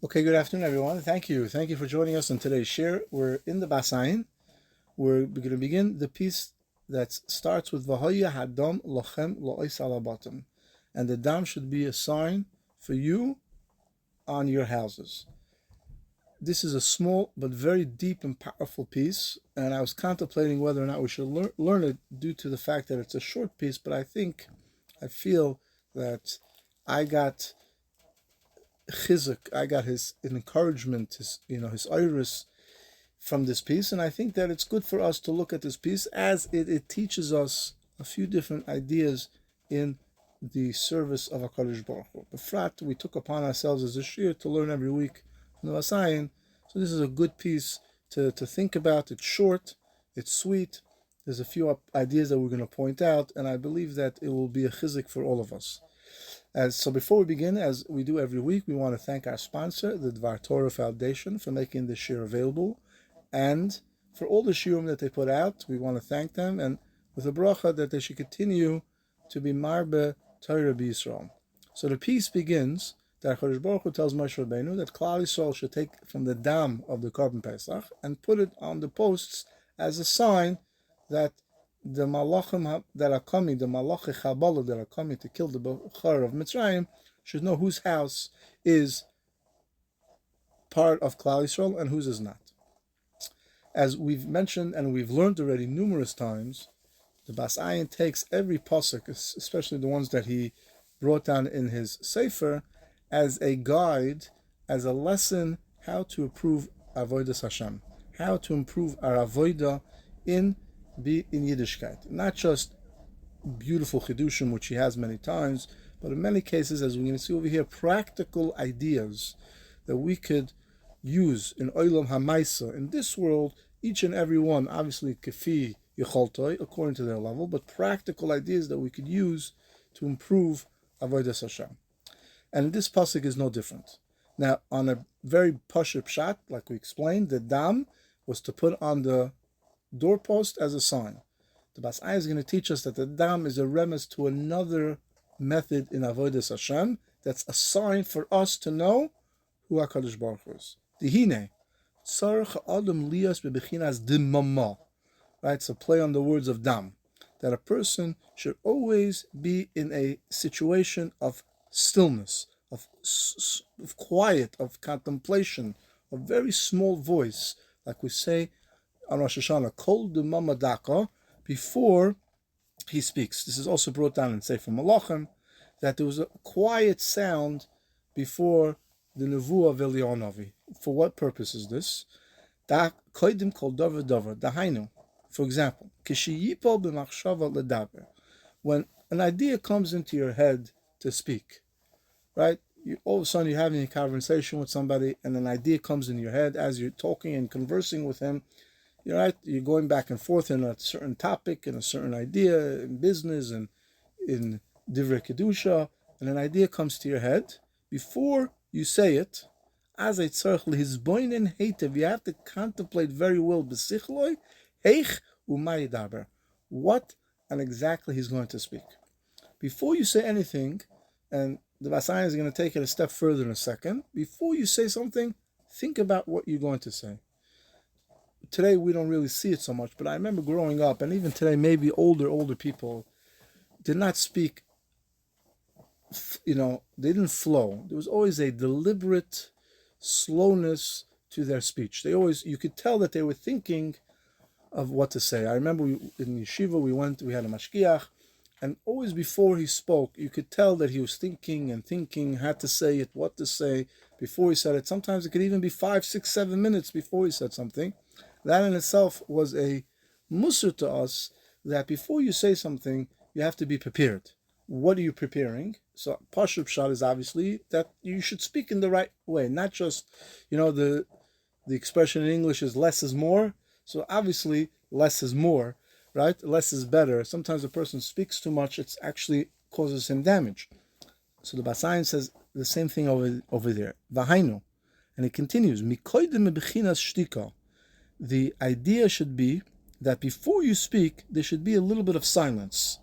Okay, good afternoon, everyone. Thank you. Thank you for joining us on today's share. We're in the Ayin. We're going to begin the piece that starts with V'haya Hadam Lochem Lo'is Alabatim. And the dam should be a sign for you on your houses. This is a small but very deep and powerful piece, and I was contemplating whether or not we should learn it due to the fact that it's a short piece, but I feel that I got chizuk, I got his encouragement, his iris from this piece, and I think that it's good for us to look at this piece as it teaches us a few different ideas in the service of HaKadosh Baruch Hu. Befrat, we took upon ourselves as a shir to learn every week from the Ayin, so this is a good piece to think about. It's short, it's sweet, there's a few ideas that we're going to point out, and I believe that it will be a chizik for all of us. So before we begin, as we do every week, we want to thank our sponsor, the Dvar Torah Foundation, for making this shir available, and for all the shiurim that they put out. We want to thank them, and with a bracha that they should continue to be marbe Torah b'Yisrael. So the piece begins that HaKadosh Baruch Hu tells Moshe Rabbeinu that Klal Yisrael should take from the dam of the Korban Pesach and put it on the posts as a sign that the malachim that are coming, the malachi Chabala that are coming to kill the Bechor of Mitzrayim, should know whose house is part of Klal Yisrael and whose is not. As we've mentioned and we've learned already numerous times, the Bas Ayin takes every pasuk, especially the ones that he brought down in his sefer, as a guide, as a lesson, how to improve avodas Hashem, how to improve our avodah in Yiddishkeit. Not just beautiful chidushim, which he has many times, but in many cases, as we're going to see over here, practical ideas that we could use in Olam HaMaisa, in this world, each and every one, obviously, kefi yecholtoi, according to their level, but practical ideas that we could use to improve avodas Hashem. And this pasuk is no different. Now, on a very pashut pshat, like we explained, the dam was to put on the doorpost as a sign. The Bas Ayin is going to teach us that the dam is a remez to another method in avodas Hashem. That's a sign for us to know who HaKadosh Baruch Hu is. Dihine, tzarech adam lias bebechinas dimama. Right, it's a play on the words of dam. That a person should always be in a situation of stillness, of quiet, of contemplation, a very small voice, like we say on Rosh Hashanah, kol dimama daka, before he speaks. This is also brought down in Sefer Malachim, that there was a quiet sound before the Nevuah of Eliyahu Navi. For what purpose is this? Da koidim kol davar davar, dahainu. For example, kishiyipol b'machshava ledaber. When an idea comes into your head to speak, right? All of a sudden you're having a conversation with somebody and an idea comes in your head as you're talking and conversing with him. You're going back and forth in a certain topic and a certain idea in business and in divrei kedusha, and an idea comes to your head. Before you say it, as a tzarech lehizboinen heitev, you have to contemplate very well b'sichloi heich u'ma yidaber, what and exactly he's going to speak. Before you say anything, and the Bas Ayin is going to take it a step further in a second. Before you say something, think about what you're going to say. Today we don't really see it so much, but I remember growing up, and even today, maybe older people did not speak. They didn't flow. There was always a deliberate slowness to their speech. You could tell that they were thinking of what to say. I remember in yeshiva we had a mashgiach, and always before he spoke, you could tell that he was thinking, had to say it, what to say before he said it. Sometimes it could even be 5, 6, 7 minutes before he said something. That in itself was a musar to us, that before you say something, you have to be prepared. What are you preparing? So pashut pshat is obviously that you should speak in the right way, not just, the expression in English is less is more. So obviously less is more, right? Less is better. Sometimes a person speaks too much, it actually causes him damage. So the Bas Ayin says the same thing over there. Vahainu. And it continues, Mikoidim bechinas shtika. The idea should be that before you speak, there should be a little bit of silence.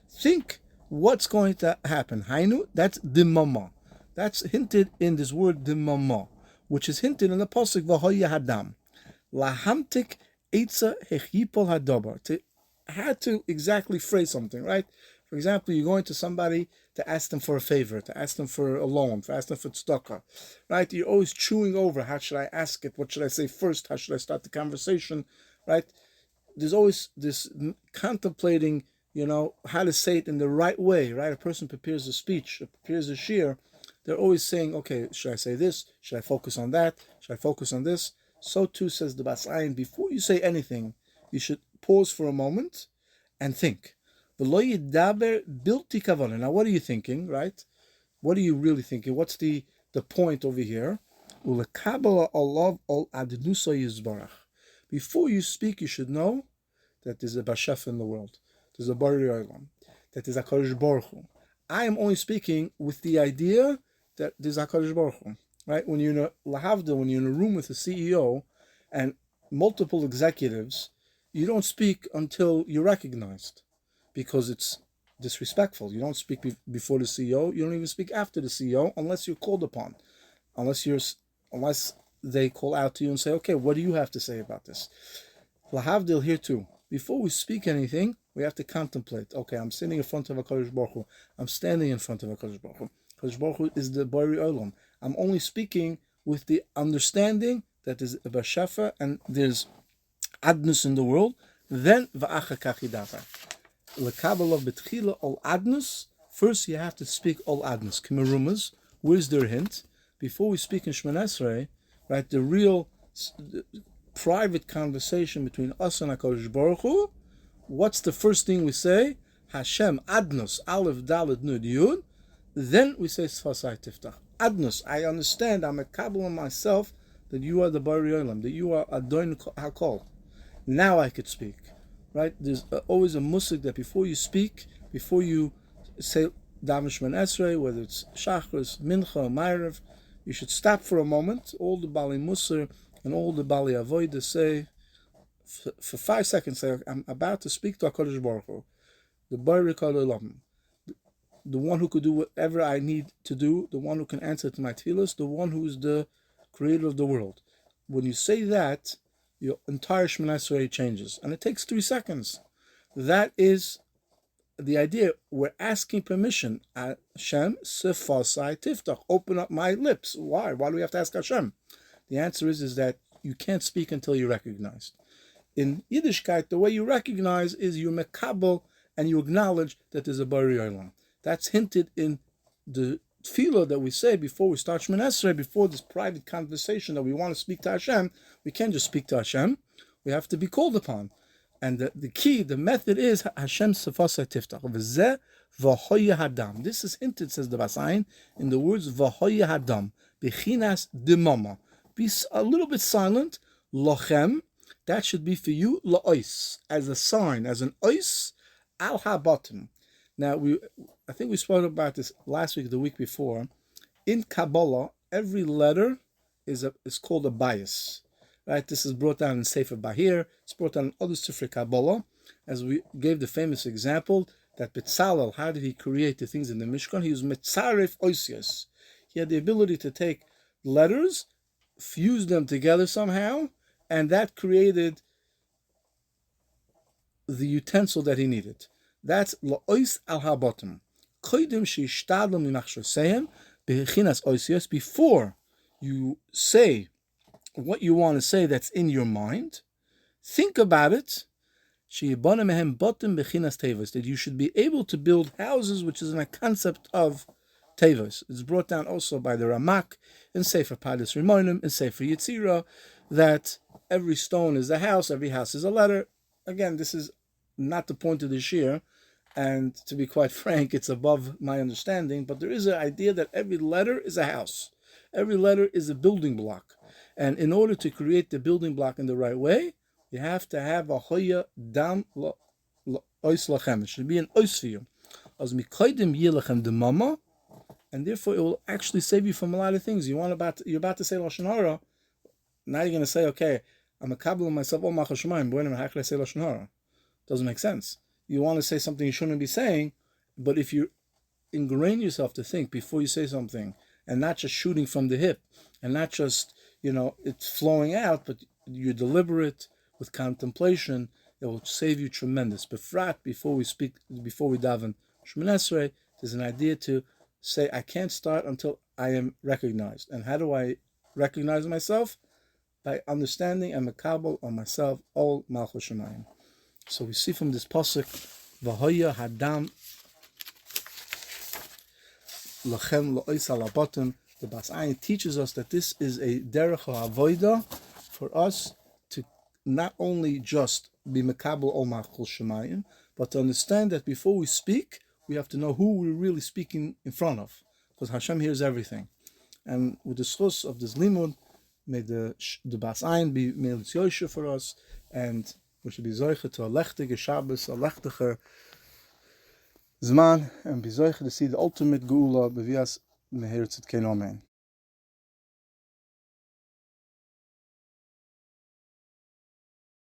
Think what's going to happen. Hainu, that's dimama. That's hinted in this word dimama. which is hinted in the pasuk V'hoya Hadam. Lahamtik Eitza Hechipol Hadabar. To how to exactly phrase something, right? For example, you're going to somebody to ask them for a favor, to ask them for a loan, to ask them for tzedakah, right? You're always chewing over, how should I ask it? What should I say first? How should I start the conversation, right? There's always this contemplating, how to say it in the right way, right? A person prepares a speech, prepares a shir. They're always saying, okay, should I say this? Should I focus on that? Should I focus on this? So too says the Bas Ayin, before you say anything, you should pause for a moment and think. Now, what are you thinking, right? What are you really thinking? What's the point over here? Before you speak, you should know that there's a Bashef in the world. There's a Bari Olam. That there's a Kadosh Baruch Hu. I am only speaking with the idea that there's a Kadosh Baruch Hu. Right? When you're in a lahavda, when you're in a room with a CEO and multiple executives, you don't speak until you're recognized, because it's disrespectful. You don't speak before the CEO. You don't even speak after the CEO unless you're called upon, unless they call out to you and say, okay, what do you have to say about this? Lahavdil here too. Before we speak anything, we have to contemplate. Okay, I'm sitting in front of a Kadosh Baruch Hu. I'm standing in front of a Kadosh Baruch Hu. Kadosh Baruch Hu is the Bari Olam. I'm only speaking with the understanding that there's a Bashafa and there's adnus in the world. Then va'acha kachidavar. Lekabel betchila ol adnus. First, you have to speak ol adnus. Kimerumas. Where's their hint? Before we speak in Shemon Esrei, right? The real private conversation between us and HaKadosh Baruch Hu. What's the first thing we say? Hashem adnus aleph dalet nud yud. Then we say Sfasai Tiftach. Adnus, I understand, I'm a kabbalah on myself, that you are the Bari Olam, that you are Adon HaKol. Now I could speak. Right? There's always a musik that before you speak, before you say Daven Shemon Esrei, whether it's Shachris, Mincha, or Ma'ariv, you should stop for a moment. All the Bali Musar and all the Bali Avodah say, for 5 seconds, say, I'm about to speak to HaKadosh Baruch Hu, the Bari Olam, the one who could do whatever I need to do, the one who can answer to my tefillos, the one who is the creator of the world. When you say that, your entire Shemon Esrei changes. And it takes 3 seconds. That is the idea. We're asking permission. Hashem, sefasai tiftach. Open up my lips. Why? Why do we have to ask Hashem? The answer is that you can't speak until you're recognized. In Yiddishkeit, the way you recognize is you mekabel and you acknowledge that there's a Bari Olam. That's hinted in the tefillah that we say before we start Shemon Esrei, before this private conversation that we want to speak to Hashem. We can't just speak to Hashem. We have to be called upon. And the key, the method is Hashem sefasai tiftach. V'zeh v'hoya hadam. This is hinted, says the Bas Ayin, in the words v'hoya hadam. Bechinas demama. Be a little bit silent. Lochem. That should be for you. La'ois. As a sign, as an ois al habatim. Now, I think we spoke about this last week, the week before. In Kabbalah, every letter is called a bias. Right? This is brought down in Sefer Bahir. It's brought down in other Sefer Kabbalah. As we gave the famous example that Betzalel, how did he create the things in the Mishkan? He was Metzaref Oisias. He had the ability to take letters, fuse them together somehow, and that created the utensil that he needed. That's La'ois al habotim. Koidim sheishtadlam minachshoseihem bechinas oisios. Before you say what you want to say that's in your mind, think about it. Sheyibonim botim bechinas tevos. That you should be able to build houses, which is in a concept of tevos. It's brought down also by the Ramak in Sefer Padas Rimonim, in Sefer Yetzirah, that every stone is a house, every house is a letter. Again, this is not the point of the shir, and to be quite frank, it's above my understanding, but there is an idea that every letter is a house. Every letter is a building block. And in order to create the building block in the right way, you have to have a hoya dam ois lachem. It should be an ois for you. As mikoidim yilachem de mama, and therefore it will actually save you from a lot of things. You're about to say Lashon Hara. Now you're going to say, okay, I'm a kabbalah of myself, oh machashamayim, when how can I say Lashon Hara? Doesn't make sense. You want to say something you shouldn't be saying, but if you ingrain yourself to think before you say something, and not just shooting from the hip, and not just it's flowing out, but you're deliberate with contemplation. It will save you tremendous. Befrat, before we daven Shemon Esrei, there's an idea to say, I can't start until I am recognized. And how do I recognize myself? By understanding and makabel on myself all Malchus Shemayim. So we see from this pasuk, V'hoya hadam lachem lo'is alabotim. The Bas Ayin teaches us that this is a derech ha'avoida for us to not only just be makabel all Malchus Shemayim, but to understand that before we speak, we have to know who we're really speaking in front of, because Hashem hears everything. And with the schus of this limud, may the Bas Ayin be Meilitz Yoshe for us, and we should be zoiche to a lechtige Shabbos, a lechtige Zman, and be zoiche to see the ultimate Geula, bevias meher tzidkein amen.